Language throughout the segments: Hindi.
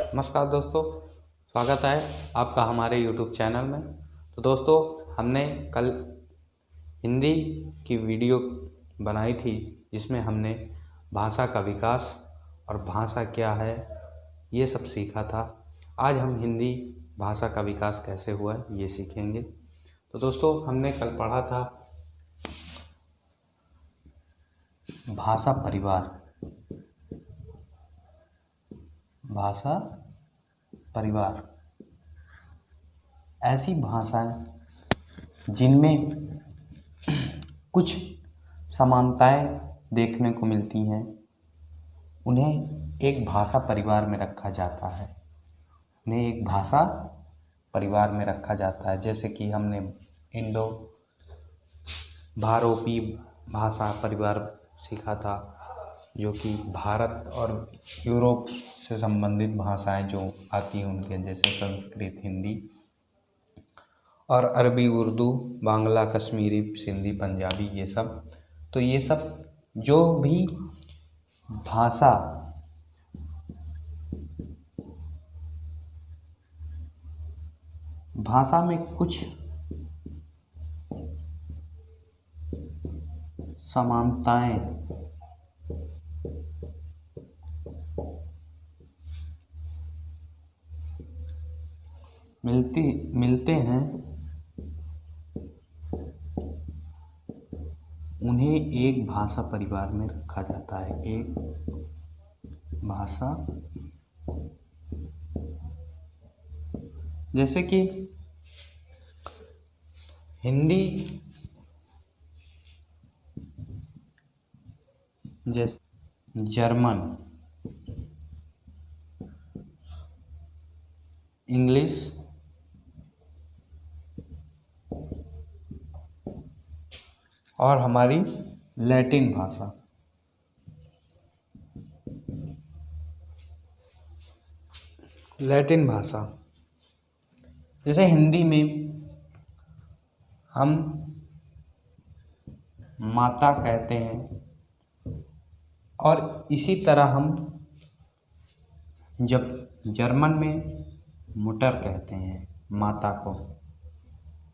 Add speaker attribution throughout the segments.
Speaker 1: नमस्कार दोस्तों, स्वागत है आपका हमारे YouTube चैनल में। तो दोस्तों, हमने कल हिंदी की वीडियो बनाई थी जिसमें हमने भाषा का विकास और भाषा क्या है ये सब सीखा था। आज हम हिंदी भाषा का विकास कैसे हुआ ये सीखेंगे। तो दोस्तों, हमने कल पढ़ा था भाषा परिवार। भाषा परिवार ऐसी भाषाएं जिनमें कुछ समानताएं देखने को मिलती हैं, उन्हें एक भाषा परिवार में रखा जाता है। उन्हें एक भाषा परिवार में रखा जाता है। जैसे कि हमने इंडो भारोपी भाषा परिवार सीखा था, जो कि भारत और यूरोप से संबंधित भाषाएं जो आती हैं उनके, जैसे संस्कृत, हिंदी और अरबी, उर्दू, बांग्ला, कश्मीरी, सिंधी, पंजाबी, ये सब। तो ये सब जो भी भाषा में कुछ समानताएं मिलते हैं, उन्हें एक भाषा परिवार में रखा जाता है। एक भाषा, जैसे कि हिंदी, जैसे जर्मन, इंग्लिश, और हमारी लैटिन भाषा। लैटिन भाषा जैसे हिंदी में हम माता कहते हैं, और इसी तरह हम जब जर्मन में मुटर कहते हैं माता को,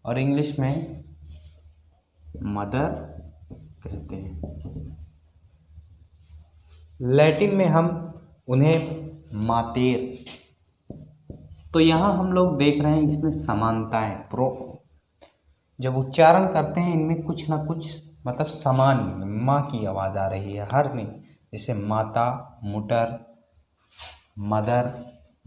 Speaker 1: और इंग्लिश में मदर कहते हैं। लैटिन में हम उन्हें मातेर। तो यहाँ हम लोग देख रहे हैं इसमें समानताएं, जब उच्चारण करते हैं इनमें कुछ ना कुछ मतलब समान, माँ की आवाज़ आ रही है हर में, जैसे माता, मुटर, मदर,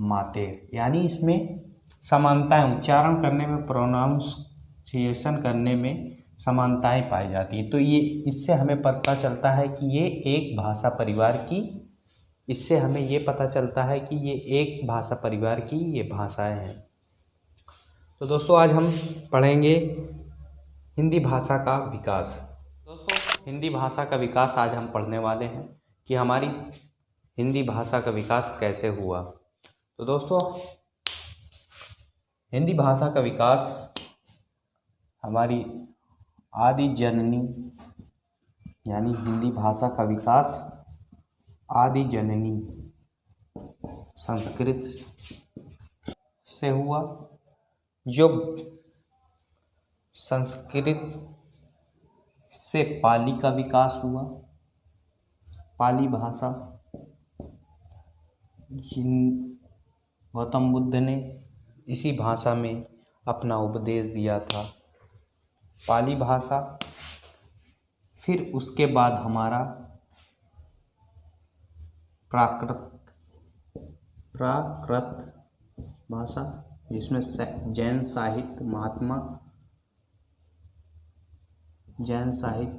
Speaker 1: मातेर, यानी इसमें समानताएं, उच्चारण करने में, प्रोनाउंसिएशन करने में समानताएं पाई जाती हैं। तो ये इससे हमें पता चलता है कि ये एक भाषा परिवार की, इससे हमें ये पता चलता है कि ये एक भाषा परिवार की ये भाषाएं हैं। तो दोस्तों, आज हम पढ़ेंगे हिंदी भाषा का विकास। दोस्तों, हिंदी भाषा का विकास आज हम पढ़ने वाले हैं कि हमारी हिंदी भाषा का विकास कैसे हुआ। तो दोस्तों, हिंदी भाषा का विकास हमारी आदि जननी, यानी हिंदी भाषा का विकास आदि जननी संस्कृत से हुआ। जो संस्कृत से पाली का विकास हुआ। पाली भाषा, गौतम बुद्ध ने इसी भाषा में अपना उपदेश दिया था, पाली भाषा। फिर उसके बाद हमारा प्राकृत भाषा, जिसमें जैन साहित्य,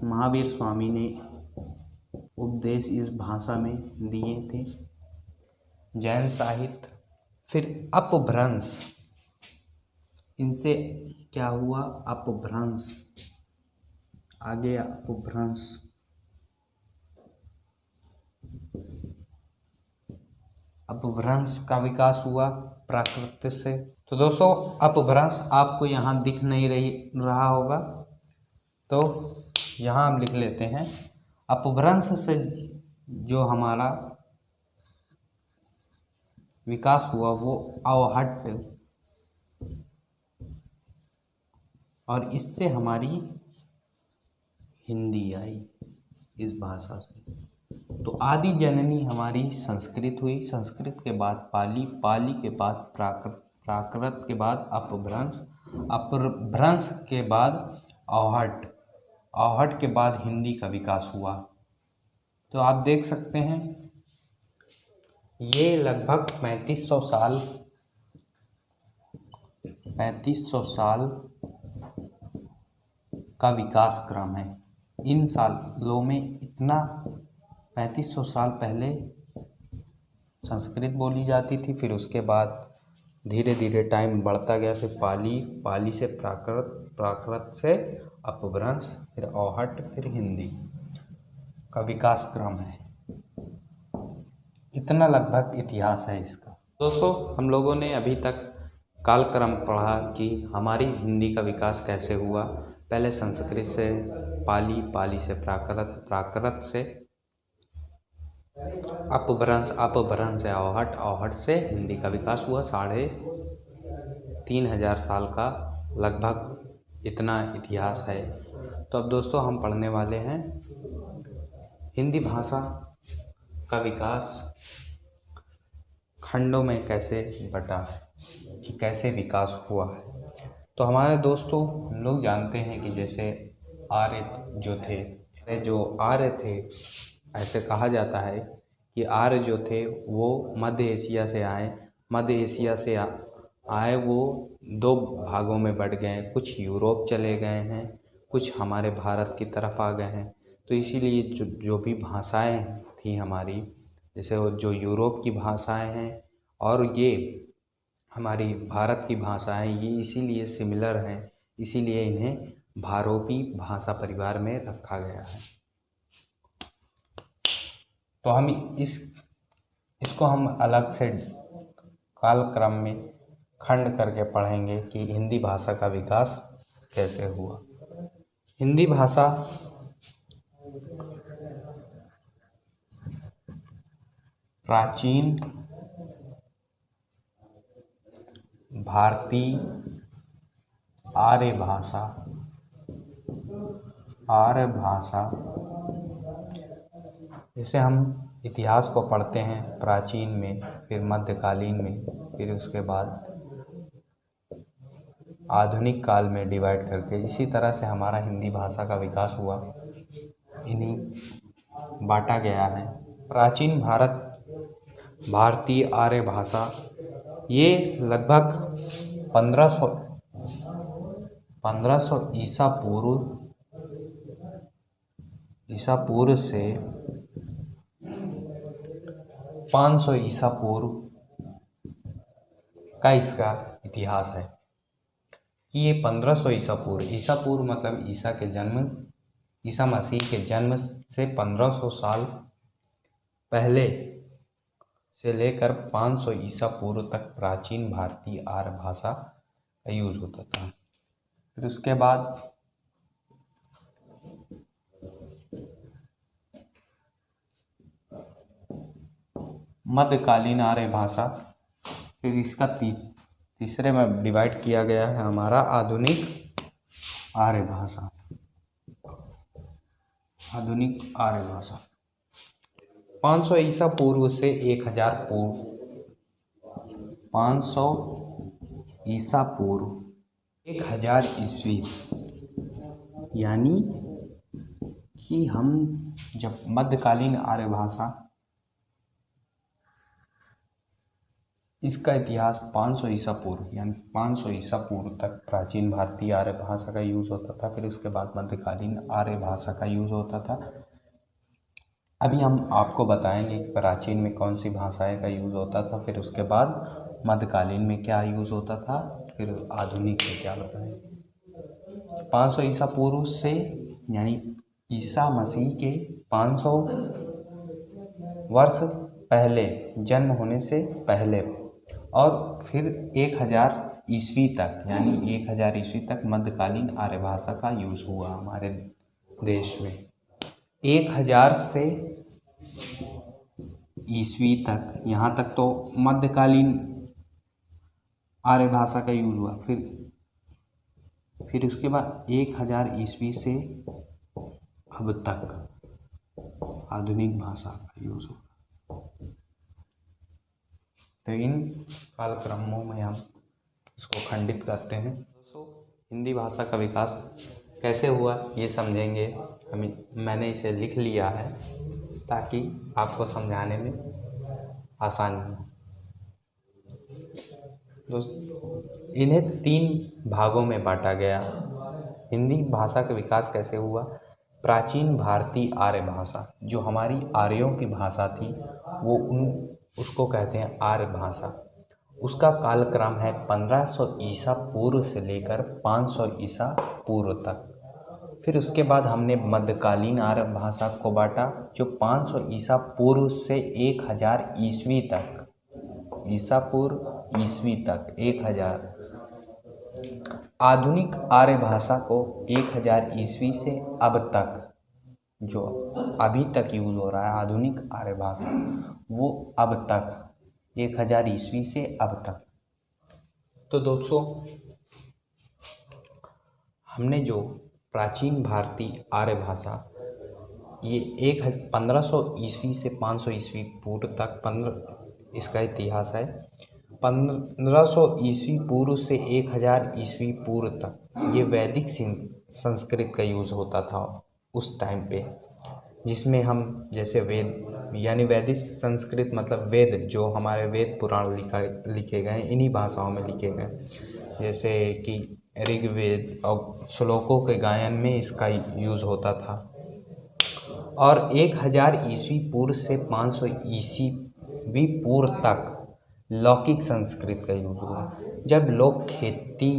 Speaker 1: महावीर स्वामी ने उपदेश इस भाषा में दिए थे, जैन साहित्य। फिर अपभ्रंश, इनसे क्या हुआ, अपभ्रंश, आगे अपभ्रंश, अपभ्रंश का विकास हुआ प्राकृत से। तो दोस्तों, अपभ्रंश आपको यहाँ दिख नहीं रहा होगा, तो यहाँ हम लिख लेते हैं। अपभ्रंश से जो हमारा विकास हुआ वो अवहट्ट, और इससे हमारी हिंदी आई इस भाषा से। तो आदि जननी हमारी संस्कृत हुई, संस्कृत के बाद पाली, पाली के बाद प्राकृत, प्राकृत के बाद अपभ्रंश, अपभ्रंश के बाद अवहट्ट, अवहट्ट के बाद हिंदी का विकास हुआ। तो आप देख सकते हैं ये लगभग 3500 साल का विकास क्रम है। इन सालों में इतना 3500 साल पहले संस्कृत बोली जाती थी, फिर उसके बाद धीरे धीरे टाइम बढ़ता गया, फिर पाली, पाली से प्राकृत, प्राकृत से अपभ्रंश, फिर अवहट्ट, फिर हिंदी का विकास क्रम है। इतना लगभग इतिहास है इसका। दोस्तों, हम लोगों ने अभी तक कालक्रम पढ़ा कि हमारी हिंदी का विकास कैसे हुआ। पहले संस्कृत से पाली, पाली से प्राकृत, प्राकृत से अपभ्रंश, अपभ्रंश से अवहट्ट, अवहट्ट से हिंदी का विकास हुआ। 3500 साल का लगभग इतना इतिहास है। तो अब दोस्तों हम पढ़ने वाले हैं हिंदी भाषा का विकास खंडों में कैसे बटा है, कि कैसे विकास हुआ है। तो हमारे दोस्तों, हम लोग जानते हैं कि जैसे आर्य जो थे, ऐसे कहा जाता है कि आर्य जो थे वो मध्य एशिया से आए, मध्य एशिया से आए वो 2 भागों में बट गए, कुछ यूरोप चले गए हैं, कुछ हमारे भारत की तरफ आ गए हैं। तो इसीलिए जो भी भाषाएं थी हमारी, जैसे वो जो यूरोप की भाषाएं हैं और ये हमारी भारत की भाषाएं, ये इसीलिए सिमिलर हैं, इसीलिए इन्हें भारोपी भाषा परिवार में रखा गया है। तो हम इसको हम अलग से कालक्रम में खंड करके पढ़ेंगे कि हिंदी भाषा का विकास कैसे हुआ। हिंदी भाषा प्राचीन भारतीय आर्य भाषा, जैसे हम इतिहास को पढ़ते हैं प्राचीन में, फिर मध्यकालीन में, फिर उसके बाद आधुनिक काल में डिवाइड करके, इसी तरह से हमारा हिंदी भाषा का विकास हुआ, इन्हीं बांटा गया है। प्राचीन भारतीय आर्य भाषा ये लगभग 1500 ईसा पूर्व से 500 ईसा पूर्व का इसका इतिहास है कि ये 1500 ईसा पूर्व मतलब ईसा मसीह के जन्म से 1500 साल पहले से लेकर 500 ईसा पूर्व तक प्राचीन भारतीय आर्य भाषा का यूज़ होता था। फिर उसके बाद मध्यकालीन आर्य भाषा, फिर इसका तीसरे में डिवाइड किया गया है हमारा आधुनिक आर्य भाषा। 500 ईसा पूर्व से 1000 पूर्व, 500 ईसा पूर्व 1000 ईस्वी, यानी कि हम जब मध्यकालीन आर्य भाषा, इसका इतिहास 500 ईसा पूर्व यानी 500 ईसा पूर्व तक प्राचीन भारतीय आर्य भाषा का यूज़ होता था। फिर उसके बाद मध्यकालीन आर्य भाषा का यूज़ होता था। अभी हम आपको बताएंगे कि प्राचीन में कौन सी भाषाएं का यूज़ होता था, फिर उसके बाद मध्यकालीन में क्या यूज़ होता था, फिर आधुनिक में क्या बताएं। 500 ईसा पूर्व से यानी ईसा मसीह के 500 वर्ष पहले, जन्म होने से पहले, और फिर 1000 ईस्वी तक यानी 1000 ईस्वी तक मध्यकालीन आर्य भाषा का यूज़ हुआ हमारे देश में। 1000 से ईस्वी तक, यहाँ तक तो मध्यकालीन आर्य भाषा का यूज हुआ। फिर उसके बाद 1000 ईस्वी से अब तक आधुनिक भाषा का यूज हुआ। तो इन कालक्रमों में हम इसको खंडित करते हैं। दोस्तों, हिंदी भाषा का विकास कैसे हुआ ये समझेंगे। मैंने इसे लिख लिया है ताकि आपको समझाने में आसानी हो। दोस्तों, इन्हें 3 भागों में बांटा गया। हिंदी भाषा का विकास कैसे हुआ? प्राचीन भारतीय आर्य भाषा, जो हमारी आर्यों की भाषा थी, उसको कहते हैं आर्य भाषा। उसका कालक्रम है 1500 ईसा पूर्व से लेकर 500 ईसा पूर्व तक। फिर उसके बाद हमने मध्यकालीन आर्य भाषा को बांटा, जो 500 ईसा पूर्व से 1000 ईस्वी तक, ईसा पूर्व ईस्वी तक 1000। आधुनिक आर्य भाषा को 1000 ईस्वी से अब तक, जो अभी तक यूज हो रहा है आधुनिक आर्य भाषा, वो अब तक 1000 ईस्वी से अब तक। तो दोस्तों, हमने जो प्राचीन भारतीय आर्य भाषा, ये 1500 ईस्वी से 500 ईस्वी पूर्व तक इसका इतिहास है। 1500 ईस्वी पूर्व से 1000 ईस्वी पूर्व तक ये वैदिक संस्कृत का यूज़ होता था उस टाइम पे, जिसमें हम जैसे वेद, यानी वैदिक संस्कृत मतलब वेद, जो हमारे वेद पुराण लिखे गए इन्हीं भाषाओं में लिखे गए, जैसे कि ऋग्वेद और श्लोकों के गायन में इसका यूज़ होता था। और 1000 ईस्वी पूर्व से 500 ईस्वी पूर्व तक लौकिक संस्कृत का यूज़ हुआ। जब लोग खेती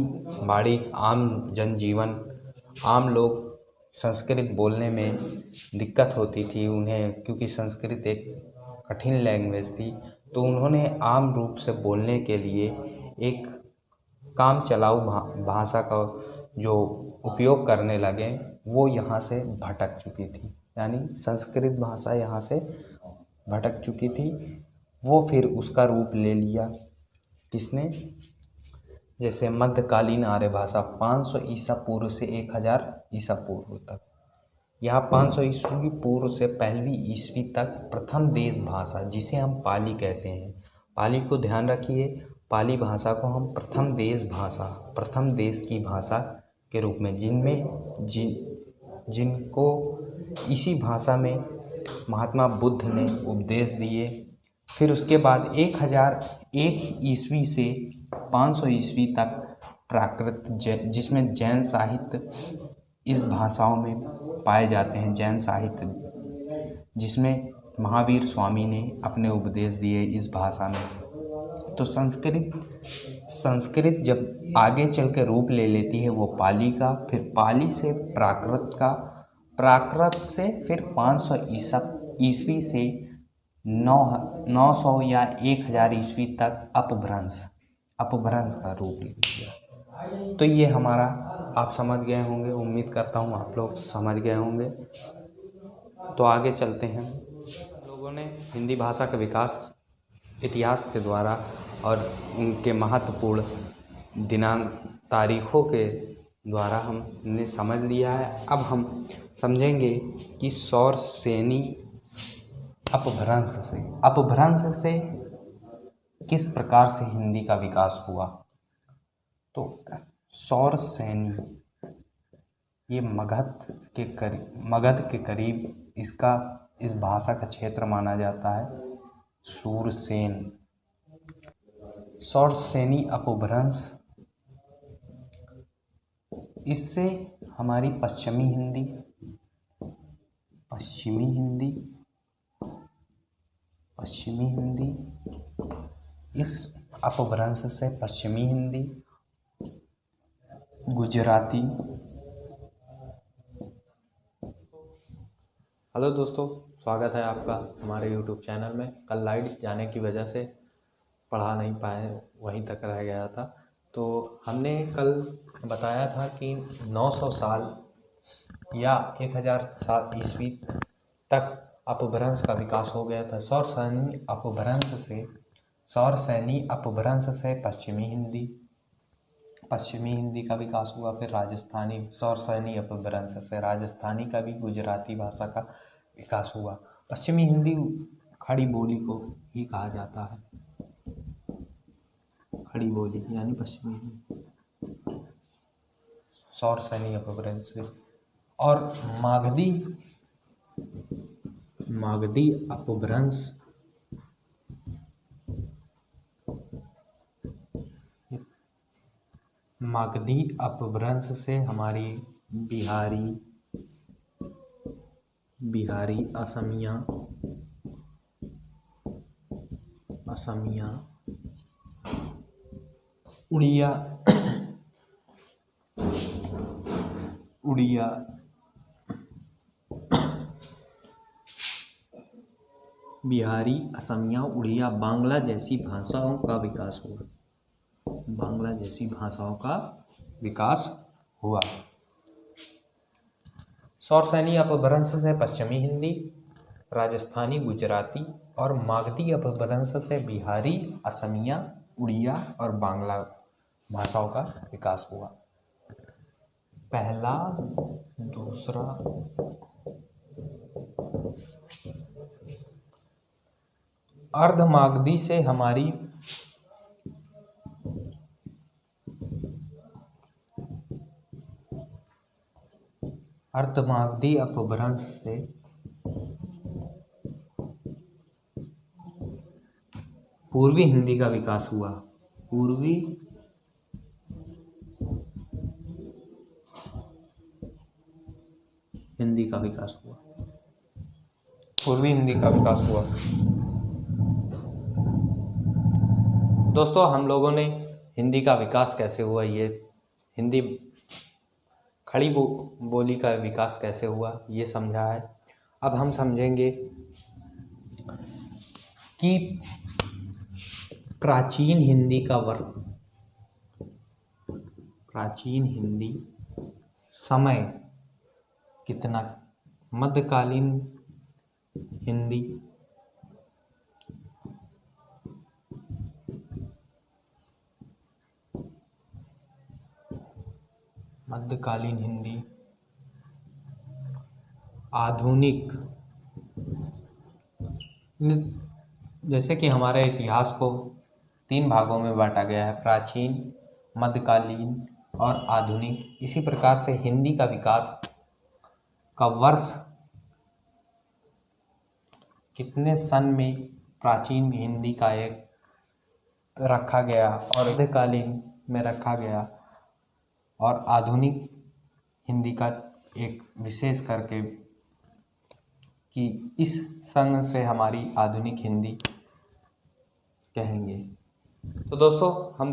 Speaker 1: बाड़ी, आम जनजीवन, आम लोग संस्कृत बोलने में दिक्कत होती थी उन्हें, क्योंकि संस्कृत एक कठिन लैंग्वेज थी, तो उन्होंने आम रूप से बोलने के लिए एक काम चलाऊ भाषा का जो उपयोग करने लगे, वो यहाँ से भटक चुकी थी, यानी संस्कृत भाषा यहाँ से भटक चुकी थी। वो फिर उसका रूप ले लिया किसने? जैसे मध्यकालीन आर्य भाषा 500 ईसा पूर्व से 1000 ईसा पूर्व तक। यहाँ 500 ईस्वी पूर्व से 1वीं ईस्वी तक प्रथम देश भाषा, जिसे हम पाली कहते हैं, पाली को ध्यान रखिए, पाली भाषा को हम प्रथम देश भाषा, प्रथम देश की भाषा के रूप में, जिनको इसी भाषा में महात्मा बुद्ध ने उपदेश दिए। फिर उसके बाद 1001 ईस्वी से 500 ईस्वी तक प्राकृत, जिसमें जैन साहित्य इस भाषाओं में पाए जाते हैं, जैन साहित्य, जिसमें महावीर स्वामी ने अपने उपदेश दिए इस भाषा में। तो संस्कृत जब आगे चल के रूप ले लेती है वो पाली का, फिर पाली से प्राकृत का, प्राकृत से फिर 500 ईस्वी से 900 या 1000 ईस्वी तक अपभ्रंश का रूप ले लिया। तो ये हमारा आप समझ गए होंगे, उम्मीद करता हूँ आप लोग समझ गए होंगे। तो आगे चलते हैं। लोगों ने हिंदी भाषा का विकास इतिहास के द्वारा और उनके महत्वपूर्ण दिनांक, तारीखों के द्वारा हमने समझ लिया है। अब हम समझेंगे कि सौरसेनी अपभ्रंश से किस प्रकार से हिंदी का विकास हुआ। तो सौरसेनी, ये मगध के करीब इस भाषा का क्षेत्र माना जाता है, सूरसेन। सौरसेनी अपभ्रंश, इससे हमारी पश्चिमी हिंदी, इस अपभ्रंश से पश्चिमी हिंदी, गुजराती। हेलो दोस्तों, स्वागत है आपका हमारे YouTube चैनल में। कल लाइट जाने की वजह से पढ़ा नहीं पाए, वहीं तक रह गया था। तो हमने कल बताया था कि 900 साल या 1000 साल ईस्वी तक अपभ्रंश का विकास हो गया था। सौरसैनी अपभ्रंश से पश्चिमी हिंदी का विकास हुआ। फिर सौरसैनी अपभ्रंश से राजस्थानी का भी गुजराती भाषा का विकास हुआ। पश्चिमी हिंदी खड़ी बोली को ही कहा जाता है, खड़ी बोली यानी पश्चिमी हिंदी। सौरसैनी अपभ्रंश से और मागधी अपभ्रंश से हमारी बिहारी असमिया उड़िया बांग्ला जैसी भाषाओं का विकास हुआ। सौरसैनी अपभ्रंश से पश्चिमी हिंदी, राजस्थानी, गुजराती और मागधी अपभ्रंश से बिहारी, असमिया, उड़िया और बांग्ला भाषाओं का विकास हुआ। पहला, दूसरा, अर्धमागधी से हमारी अर्धमागधी अपभ्रंश से पूर्वी हिंदी का विकास हुआ। पूर्वी हिंदी का विकास हुआ। दोस्तों, हम लोगों ने हिंदी का विकास कैसे हुआ, ये हिंदी खड़ी बोली का विकास कैसे हुआ, ये समझा है। अब हम समझेंगे कि प्राचीन हिंदी समय कितना, मध्यकालीन हिंदी आधुनिक, जैसे कि हमारे इतिहास को 3 भागों में बांटा गया है, प्राचीन, मध्यकालीन और आधुनिक। इसी प्रकार से हिंदी का विकास का वर्ष कितने सन में प्राचीन हिंदी का एक रखा गया और मध्यकालीन में रखा गया और आधुनिक हिंदी का एक विशेष करके कि इस सन से हमारी आधुनिक हिंदी कहेंगे। तो दोस्तों, हम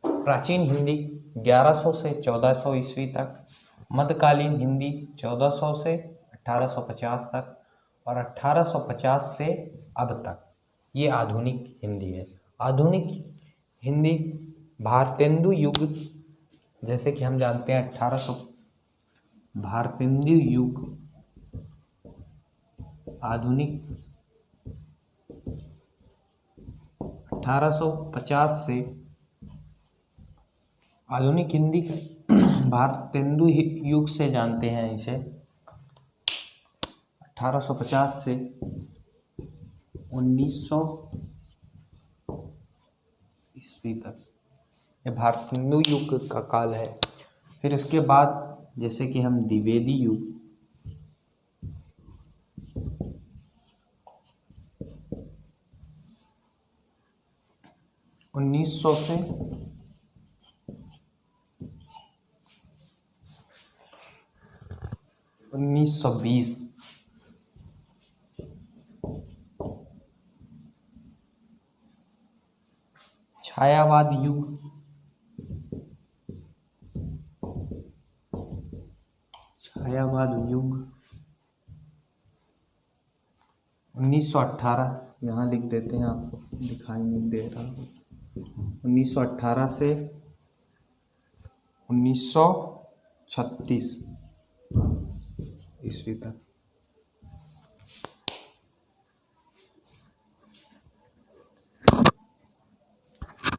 Speaker 1: प्राचीन हिंदी 1100 से 1400 ईस्वी तक, मध्यकालीन हिंदी 1400 से 1850 तक और 1850 से अब तक, ये आधुनिक हिंदी है। आधुनिक हिंदी भारतेंदु युग, जैसे कि हम जानते हैं 1800 भारतेंदु युग, आधुनिक 1850 से आधुनिक हिंदी भारतेंदु युग से जानते हैं इसे। 1850 से 1900 ईस्वी तक ये भारतेंदु युग का काल है। फिर इसके बाद जैसे कि हम द्विवेदी युग, 1900 से 1920, छायावाद युग, 1918, यहाँ लिख देते हैं, आपको दिखाई नहीं दे रहा, 1918 से 1936 ईस्वी तक।